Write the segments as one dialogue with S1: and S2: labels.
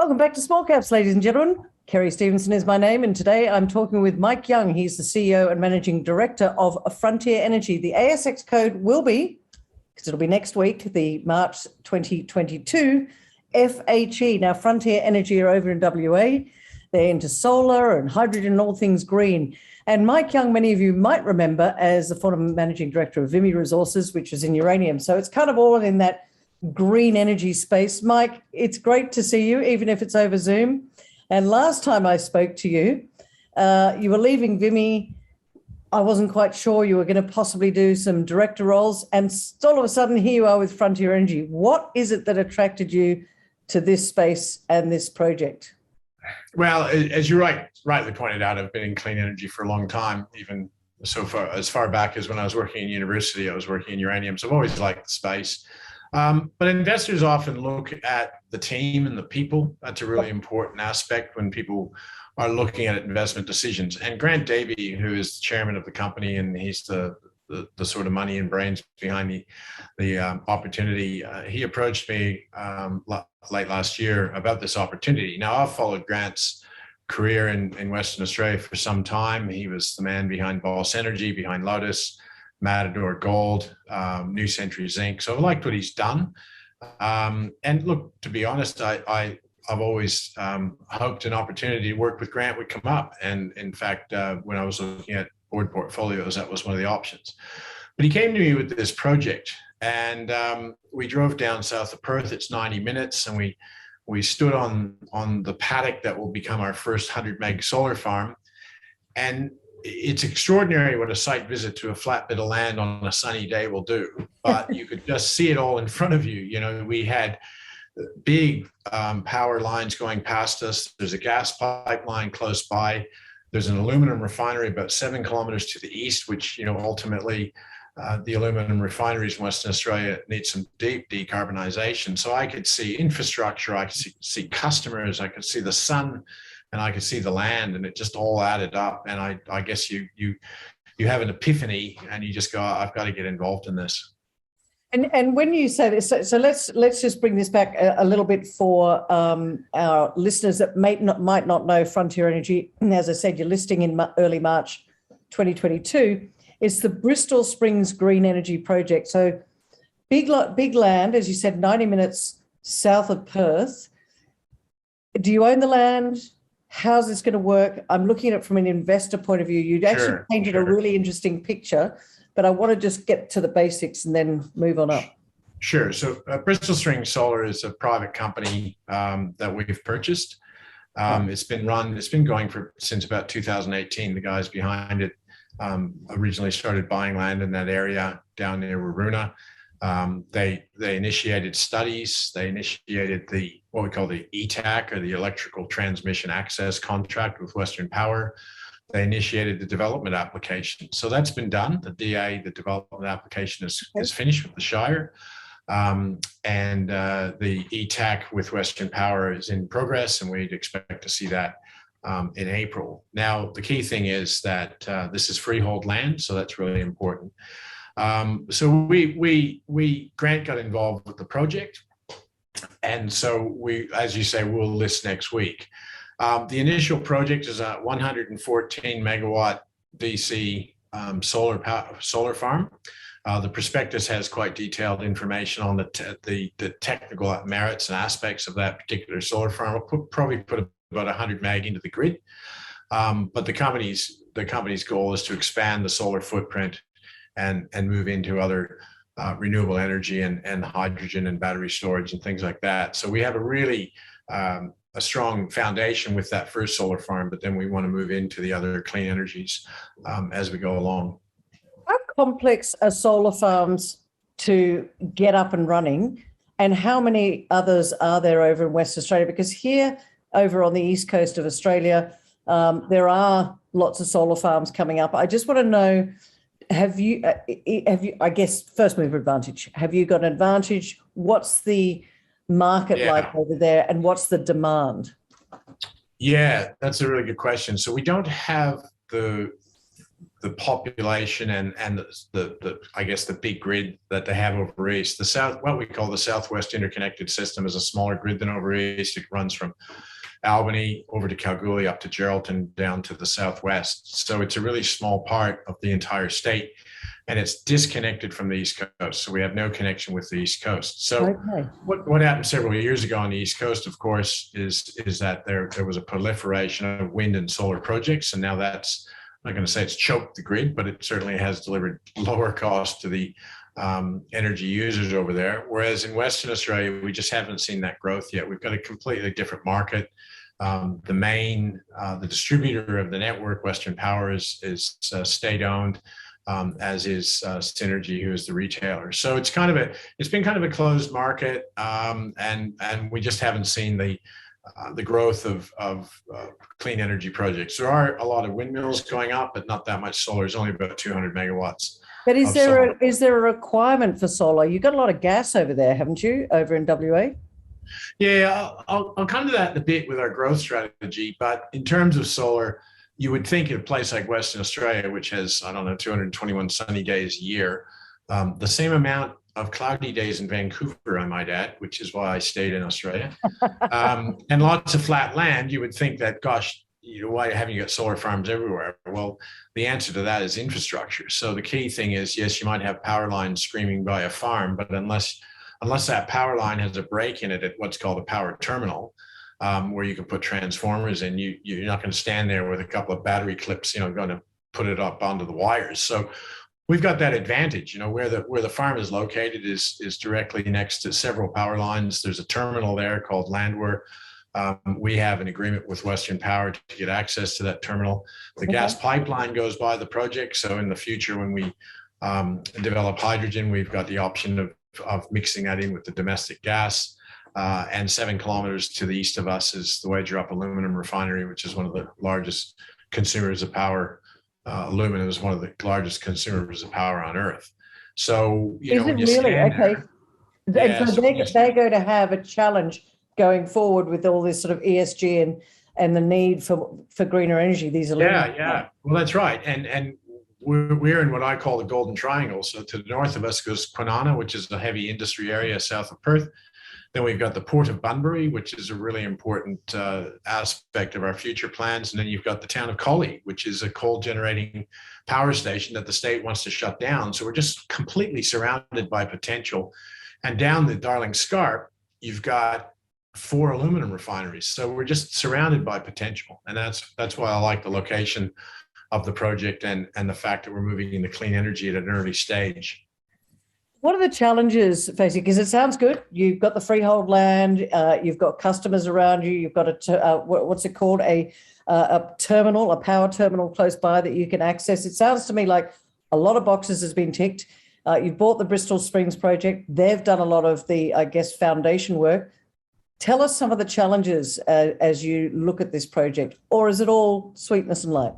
S1: Welcome back to Small Caps, ladies and gentlemen. Kerry Stevenson is my name, and today I'm talking with Mike Young. He's the CEO and Managing Director of Frontier Energy. The ASX code will be, because it'll be next week, the March 2022 FHE. Now, Frontier Energy are over in WA. They're into solar and hydrogen and all things green. And Mike Young, many of you might remember as the former Managing Director of Vimy Resources, which is in uranium. So it's kind of all in that green energy space. Mike, it's great to see you, even if it's over Zoom. And last time I spoke to you, you were leaving Vimy. I wasn't quite sure you were going to possibly do some director roles. And all of a sudden, here you are with Frontier Energy. What is it that attracted you to this space and this project?
S2: Well, as you rightly pointed out, I've been in clean energy for a long time, even as far back as when I was working in university, I was working in uranium. So I've always liked the space. But investors often look at the team and the people. That's a really important aspect when people are looking at investment decisions. And Grant Davey, who is the chairman of the company, and he's the sort of money and brains behind the opportunity, he approached me late last year about this opportunity. Now, I've followed Grant's career in Western Australia for some time. He was the man behind Boss Energy, behind Lotus, Matador Gold, New Century Zinc. So I've liked what he's done. And look, to be honest, I've always hoped an opportunity to work with Grant would come up. And in fact, when I was looking at board portfolios, that was one of the options. But he came to me with this project, and we drove down south of Perth. It's 90 minutes, and we stood on the paddock that will become our first 100 meg solar farm. And it's extraordinary what a site visit to a flat bit of land on a sunny day will do, but you could just see it all in front of you. You know, we had big power lines going past us. There's a gas pipeline close by. There's an aluminum refinery about 7 kilometers to the east, which, you know, ultimately the aluminum refineries in Western Australia need some deep decarbonization. So I could see infrastructure, I could see customers, I could see the sun, and I could see the land, and it just all added up. And I guess you have an epiphany, and you just go, I've got to get involved in this.
S1: And when you say this, so let's just bring this back a little bit for our listeners that might not know Frontier Energy. And as I said, you're listing in early March 2022. It's the Bristol Springs Green Energy Project. So big land, as you said, 90 minutes south of Perth. Do you own the land? How's this going to work? I'm looking at it from an investor point of view. You'd actually painted a really interesting picture, but I want to just get to the basics and then move on up.
S2: Sure. So Bristol Springs Solar is a private company that we've purchased. It's been going since about 2018. The guys behind it originally started buying land in that area down near Waroona. They initiated studies. They initiated what we call the ETAC, or the Electrical Transmission Access Contract with Western Power. They initiated the development application. So that's been done. The DA, the development application is finished with the Shire. And the ETAC with Western Power is in progress, and we'd expect to see that in April. Now, the key thing is that this is freehold land, so that's really important. So Grant got involved with the project, and so as you say, we'll list next week. The initial project is a 114 megawatt DC solar farm. The prospectus has quite detailed information on the technical merits and aspects of that particular solar farm. We'll probably put about 100 meg into the grid, but the company's goal is to expand the solar footprint and move into other renewable energy and hydrogen and battery storage and things like that. So we have a really a strong foundation with that first solar farm, but then we want to move into the other clean energies as we go along.
S1: How complex are solar farms to get up and running, and how many others are there over in Western Australia? Because here over on the east coast of Australia, there are lots of solar farms coming up. I just want to know, have you, I guess, first mover advantage, have you got an advantage? What's the market like over there, and what's the demand?
S2: Yeah, that's a really good question. So we don't have the population and the I guess the big grid that they have over east. The south, what we call the Southwest Interconnected System, is a smaller grid than over east. It runs from Albany over to Kalgoorlie, up to Geraldton, down to the southwest. So it's a really small part of the entire state, and it's disconnected from the East Coast. So we have no connection with the East Coast. So
S1: Okay.
S2: what happened several years ago on the East Coast, of course, is that there was a proliferation of wind and solar projects, and now that's, I'm not going to say it's choked the grid, but it certainly has delivered lower cost to the energy users over there. Whereas in Western Australia, we just haven't seen that growth yet. We've got a completely different market. The distributor of the network, Western Power, is state-owned, as is Synergy, who is the retailer. So it's been kind of a closed market, and we just haven't seen the growth of clean energy projects. There are a lot of windmills going up, but not that much solar. It's only about 200 megawatts.
S1: But is there a requirement for solar? You've got a lot of gas over there, haven't you, over in WA?
S2: Yeah, I'll come to that in a bit with our growth strategy. But in terms of solar, you would think in a place like Western Australia, which has, I don't know, 221 sunny days a year, the same amount of cloudy days in Vancouver, I might add, which is why I stayed in Australia, and lots of flat land, you would think that, gosh, why haven't you got solar farms everywhere? Well, the answer to that is infrastructure. So the key thing is, yes, you might have power lines screaming by a farm, but unless that power line has a break in it at what's called a power terminal, where you can put transformers in, you're not going to stand there with a couple of battery clips, going to put it up onto the wires. So we've got that advantage. Where the farm is located is directly next to several power lines. There's a terminal there called Landwehr. We have an agreement with Western Power to get access to that terminal. The gas pipeline goes by the project. So in the future, when we develop hydrogen, we've got the option of mixing that in with the domestic gas. And 7 kilometers to the east of us is the Wagerup Aluminum Refinery, which is one of the largest consumers of power. Aluminum is one of the largest consumers of power on Earth. So,
S1: is it really? Okay.
S2: Yeah,
S1: so they're going to have a challenge going forward with all this sort of ESG and the need for greener energy. These aluminum.
S2: Yeah. Well, that's right. And we're in what I call the Golden Triangle. So to the north of us goes Kwinana, which is a heavy industry area south of Perth. Then we've got the Port of Bunbury, which is a really important aspect of our future plans. And then you've got the town of Collie, which is a coal generating power station that the state wants to shut down. So we're just completely surrounded by potential. And down the Darling Scarp, you've got 4 aluminum refineries. So we're just surrounded by potential. And that's why I like the location of the project and the fact that we're moving into clean energy at an early stage.
S1: What are the challenges facing? Because it sounds good. You've got the freehold land, you've got customers around you, you've got what's it called? A terminal, a power terminal close by that you can access. It sounds to me like a lot of boxes has been ticked. You've bought the Bristol Springs project. They've done a lot of the, I guess, foundation work. Tell us some of the challenges as you look at this project, or is it all sweetness and light?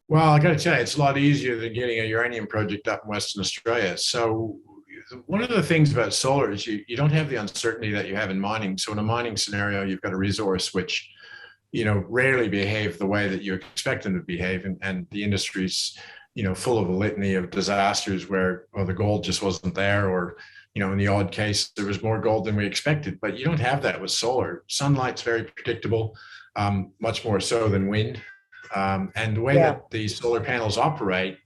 S2: Well, I got to tell you, it's a lot easier than getting a uranium project up in Western Australia. So one of the things about solar is you don't have the uncertainty that you have in mining. So in a mining scenario, you've got a resource which, rarely behave the way that you expect them to behave. And the industry's, full of a litany of disasters where, the gold just wasn't there, or, in the odd case, there was more gold than we expected. But you don't have that with solar. Sunlight's very predictable, much more so than wind. And the way that these solar panels operate,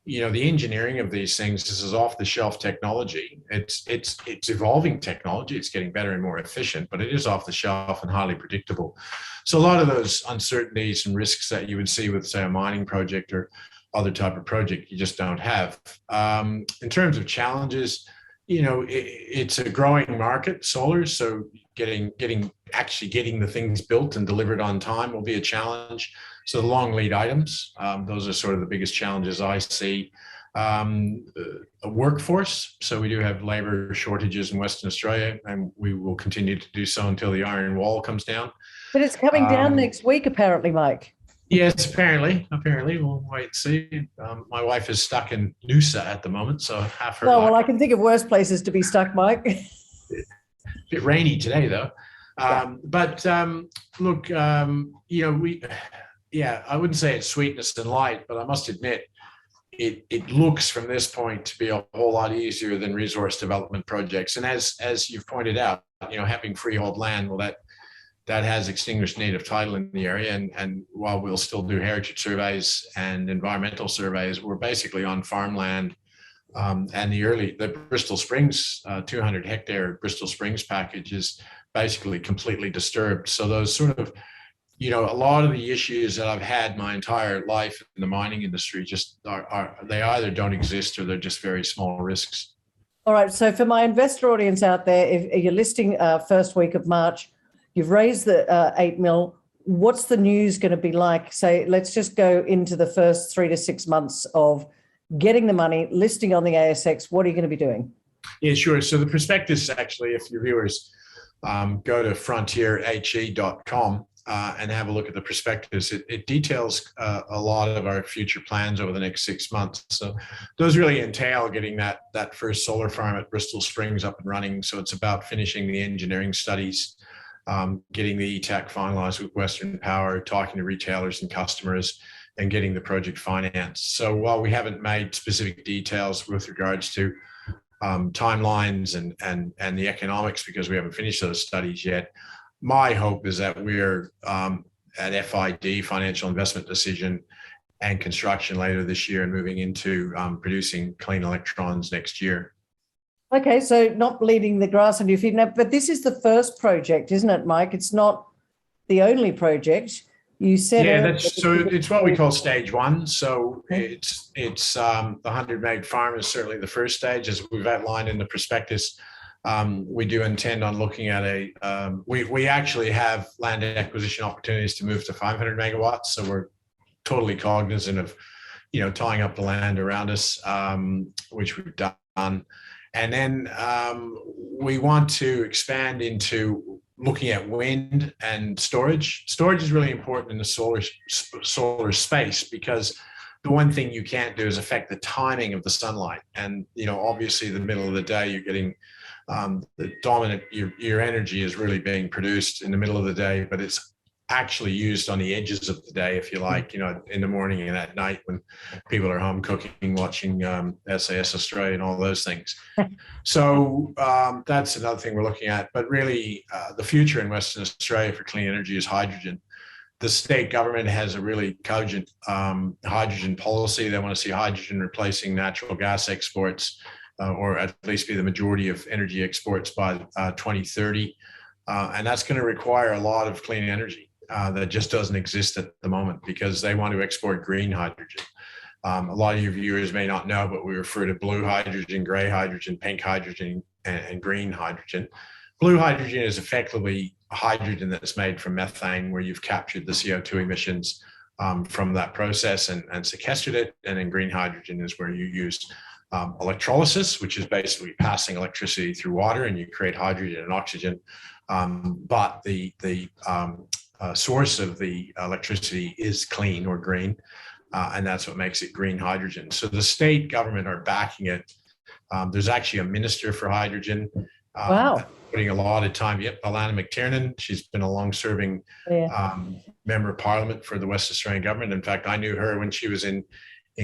S2: the engineering of these things, this is off-the-shelf technology. It's evolving technology. It's getting better and more efficient, but it is off-the-shelf and highly predictable. So a lot of those uncertainties and risks that you would see with, say, a mining project or other type of project, you just don't have. In terms of challenges, it's a growing market, solar. So getting the things built and delivered on time will be a challenge. So the long lead items, those are sort of the biggest challenges I see. A workforce. So we do have labor shortages in Western Australia, and we will continue to do so until the iron wall comes down.
S1: But it's coming down next week, apparently, Mike.
S2: Yes, apparently. We'll wait and see. My wife is stuck in Noosa at the moment, so half her life.
S1: Well, I can think of worse places to be stuck, Mike.
S2: A bit rainy today, though. But look, I wouldn't say it's sweetness and light, but I must admit, it looks from this point to be a whole lot easier than resource development projects. And as you've pointed out, having freehold land, well, that has extinguished native title in the area. And while we'll still do heritage surveys and environmental surveys, we're basically on farmland. And the Bristol Springs, 200 hectare Bristol Springs package is basically completely disturbed. So those sort of, a lot of the issues that I've had my entire life in the mining industry just they either don't exist or they're just very small risks.
S1: All right. So for my investor audience out there, if you're listing first week of March, you've raised the 8 mil. What's the news going to be like? Say, let's just go into the first 3 to 6 months of getting the money, listing on the ASX. What are you going to be doing?
S2: Yeah, sure. So the prospectus, actually, if your viewers go to frontierhe.com and have a look at the prospectus, it details a lot of our future plans over the next 6 months. So those really entail getting that first solar farm at Bristol Springs up and running. So it's about finishing the engineering studies, getting the ETAC finalized with Western Power, talking to retailers and customers, and getting the project financed. So while we haven't made specific details with regards to timelines and the economics, because we haven't finished those studies yet, my hope is that we're at FID, financial investment decision, and construction later this year, and moving into producing clean electrons next year.
S1: Okay, so not bleeding the grass under your feet now, but this is the first project, isn't it, Mike? It's not the only project. You said
S2: it's what we call stage one. So it's the 100 meg farm is certainly the first stage, as we've outlined in the prospectus. We do intend on looking at we actually have land acquisition opportunities to move to 500 megawatts. So we're totally cognizant of, tying up the land around us, which we've done. And then we want to expand into looking at wind and storage. Storage is really important in the solar space, because the one thing you can't do is affect the timing of the sunlight. And, obviously the middle of the day, you're getting the dominant, your energy is really being produced in the middle of the day, but it's actually used on the edges of the day, if you like, in the morning and at night when people are home cooking, watching SAS Australia and all those things. So that's another thing we're looking at. But really, the future in Western Australia for clean energy is hydrogen. The state government has a really cogent hydrogen policy. They want to see hydrogen replacing natural gas exports, or at least be the majority of energy exports by 2030. And that's going to require a lot of clean energy that just doesn't exist at the moment, because they want to export green hydrogen. A lot of your viewers may not know, but we refer to blue hydrogen, gray hydrogen, pink hydrogen, and green hydrogen. Blue hydrogen is effectively hydrogen that's made from methane, where you've captured the CO2 emissions from that process and sequestered it. And then green hydrogen is where you use electrolysis, which is basically passing electricity through water, and you create hydrogen and oxygen. But the source of the electricity is clean or green, and that's what makes it green hydrogen. So the state government are backing it. There's actually a minister for hydrogen.
S1: Wow.
S2: Putting a lot of time. Yep, Alana McTiernan. She's been a long-serving member of Parliament for the West Australian government. In fact, I knew her when she was in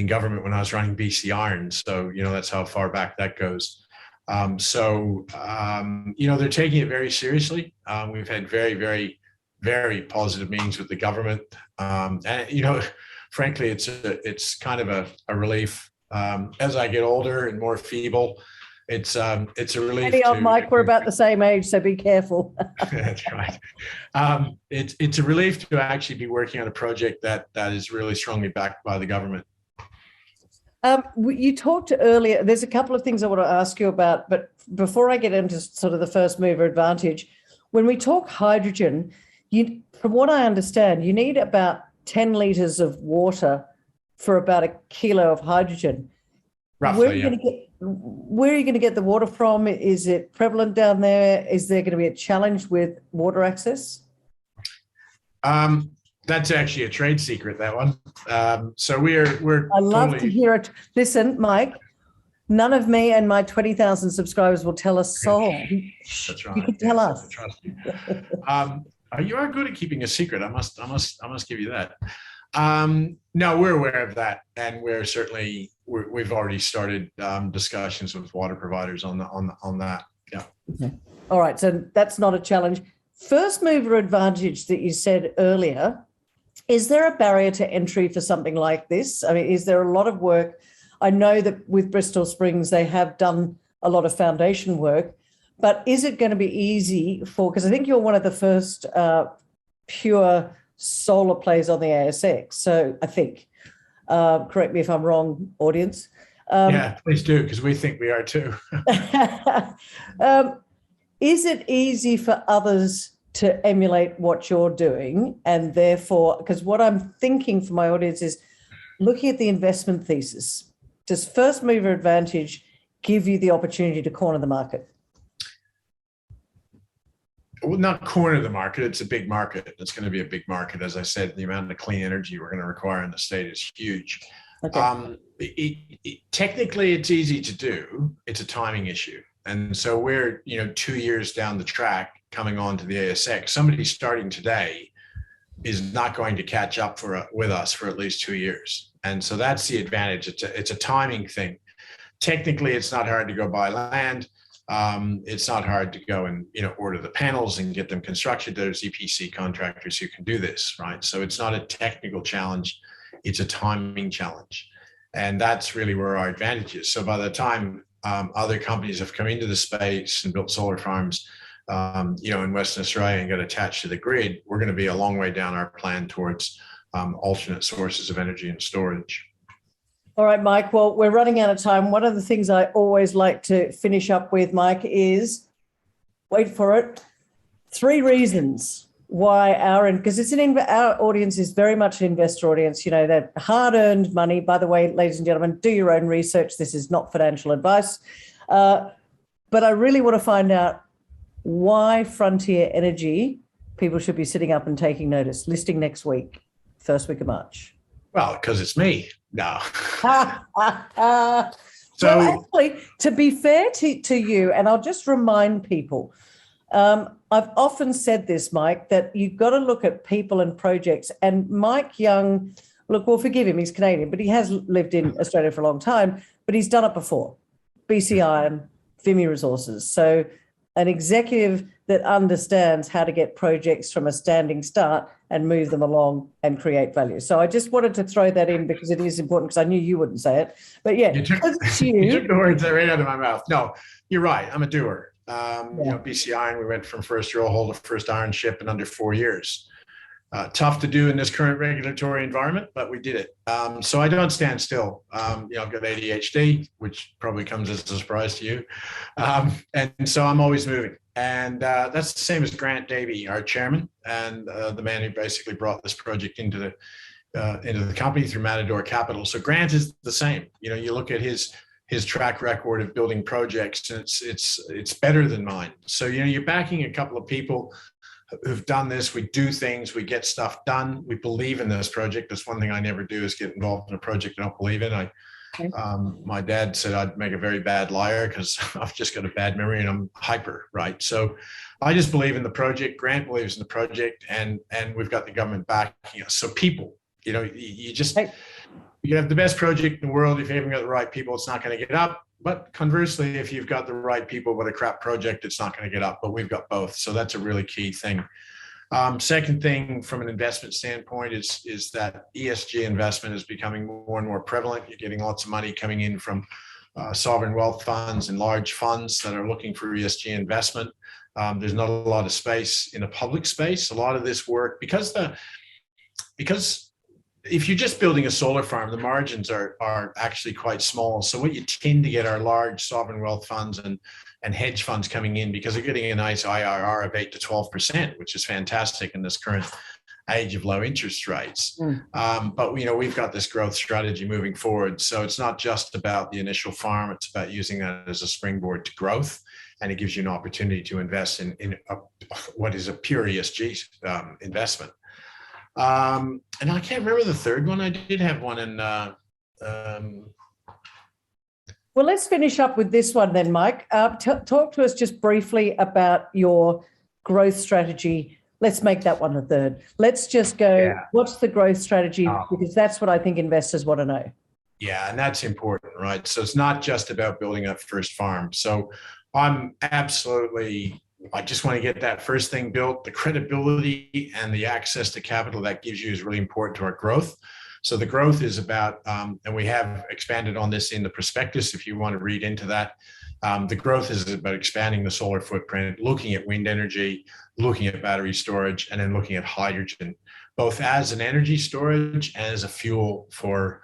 S2: government when I was running BC Iron. So, that's how far back that goes. They're taking it very seriously. We've had very, very, very positive meetings with the government. And, frankly, it's kind of a relief. As I get older and more feeble, it's a relief.
S1: Mike, we're about the same age, so be careful.
S2: That's right. It's a relief to actually be working on a project that is really strongly backed by the government.
S1: You talked earlier, there's a couple of things I want to ask you about, but before I get into sort of the first mover advantage, when we talk hydrogen, from what I understand, you need about 10 litres of water for about a kilo of hydrogen.
S2: Roughly,
S1: where are you going to get the water from? Is it prevalent down there? Is there going to be a challenge with water access?
S2: That's actually a trade secret, that one. So we're
S1: I love to hear it. Listen, Mike, none of me and my 20,000 subscribers will tell us so.
S2: That's right.
S1: You can tell us.
S2: You are good at keeping a secret. I must give you that. No, we're aware of that, and we've already started discussions with water providers on that. Yeah.
S1: Okay. All right, so that's not a challenge. First mover advantage that you said earlier, is there a barrier to entry for something like this? I mean, is there a lot of work? I know that with Bristol Springs, they have done a lot of foundation work, but is it going to be easy because I think you're one of the first pure solar plays on the ASX. So I think, correct me if I'm wrong, audience.
S2: Yeah, please do, because we think we are too.
S1: Is it easy for others to emulate what you're doing? And therefore, because what I'm thinking for my audience is looking at the investment thesis, does first mover advantage give you the opportunity to corner the market?
S2: Well, not corner the market. It's a big market. It's going to be a big market. As I said, the amount of clean energy we're going to require in the state is huge. Okay. Technically, it's easy to do. It's a timing issue. And so we're, 2 years down the track coming on to the ASX. Somebody starting today is not going to catch up with us for at least 2 years. And so that's the advantage. It's a timing thing. Technically, it's not hard to go buy land. It's not hard to go and order the panels and get them constructed. There's EPC contractors who can do this, right? So it's not a technical challenge. It's a timing challenge. And that's really where our advantage is. So by the time other companies have come into the space and built solar farms, in Western Australia and got attached to the grid, we're going to be a long way down our plan towards alternate sources of energy and storage.
S1: All right, Mike. Well, we're running out of time. One of the things I always like to finish up with, Mike, is, wait for it, 3 reasons why because our audience is very much an investor audience. They're hard-earned money. By the way, ladies and gentlemen, do your own research. This is not financial advice. But I really want to find out why Frontier Energy people should be sitting up and taking notice. Listing next week, first week of March.
S2: Well, because it's me. No.
S1: Well, actually, to be fair to you, and I'll just remind people, I've often said this, Mike, that you've got to look at people and projects. And Mike Young, look, we'll forgive him, he's Canadian, but he has lived in Australia for a long time, but he's done it before. BC Iron, Vimy Resources. So an executive that understands how to get projects from a standing start and move them along and create value. So I just wanted to throw that in because it is important, because I knew you wouldn't say it. But yeah,
S2: you took the words right out of my mouth. No, you're right. I'm a doer. BC Iron, we went from first drill hole to first iron ship in under 4 years. Tough to do in this current regulatory environment, but we did it. So I don't stand still. I've got ADHD, which probably comes as a surprise to you. And so I'm always moving. And that's the same as Grant Davey, our chairman, and the man who basically brought this project into the company through Matador Capital. So Grant is the same. You look at his track record of building projects, and it's better than mine. So you're backing a couple of people who've done this. We do things, we get stuff done. We believe in this project. That's one thing I never do, is get involved in a project I don't believe in. My dad said I'd make a very bad liar because I've just got a bad memory and I'm hyper, right? So I just believe in the project. Grant believes in the project, and we've got the government backing us. So people, you can have the best project in the world. If you haven't got the right people, it's not going to get up. But conversely, if you've got the right people with a crap project, it's not going to get up. But we've got both. So that's a really key thing. Second thing from an investment standpoint is that ESG investment is becoming more and more prevalent. You're getting lots of money coming in from sovereign wealth funds and large funds that are looking for ESG investment. There's not a lot of space in the public space. A lot of this work, because if you're just building a solar farm, the margins are actually quite small. So what you tend to get are large sovereign wealth funds and hedge funds coming in, because they're getting a nice IRR of 8 to 12%, which is fantastic in this current age of low interest rates. But we've got this growth strategy moving forward. So it's not just about the initial farm, it's about using that as a springboard to growth. And it gives you an opportunity to invest in what is a pure ESG investment. And I can't remember the third one. I did have one in.
S1: Well, let's finish up with this one then, Mike. Talk to us just briefly about your growth strategy let's make that one the third. Let's just go,
S2: Yeah.
S1: what's the growth strategy?
S2: Oh.
S1: Because that's what I think investors want to know.
S2: Yeah, and that's important, right? So it's not just about building up first farm. So I'm absolutely, I just want to get that first thing built. The credibility and the access to capital that gives you is really important to our growth. So the growth is about, and we have expanded on this in the prospectus if you want to read into that. The growth is about expanding the solar footprint, looking at wind energy, looking at battery storage, and then looking at hydrogen, both as an energy storage and as a fuel for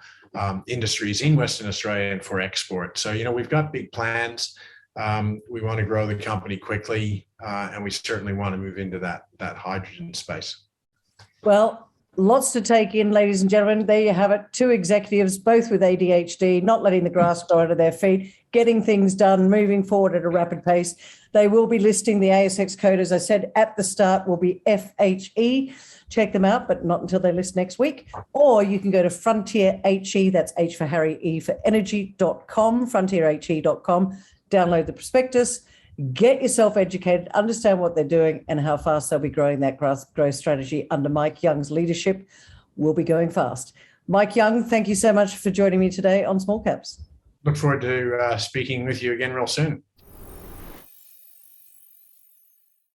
S2: industries in Western Australia and for export. So, we've got big plans. We want to grow the company quickly, and we certainly want to move into that hydrogen space.
S1: Well, lots to take in, ladies and gentlemen. There you have it. Two executives, both with ADHD, not letting the grass grow under their feet, getting things done, moving forward at a rapid pace. They will be listing the ASX code, as I said, at the start will be FHE. Check them out, but not until they list next week. Or you can go to Frontier HE, that's H for Harry, E for energy.com, frontierhe.com, download the prospectus, get yourself educated, understand what they're doing and how fast they'll be growing that growth strategy under Mike Young's leadership. We'll be going fast. Mike Young, thank you so much for joining me today on Small Caps.
S2: Look forward to speaking with you again real soon.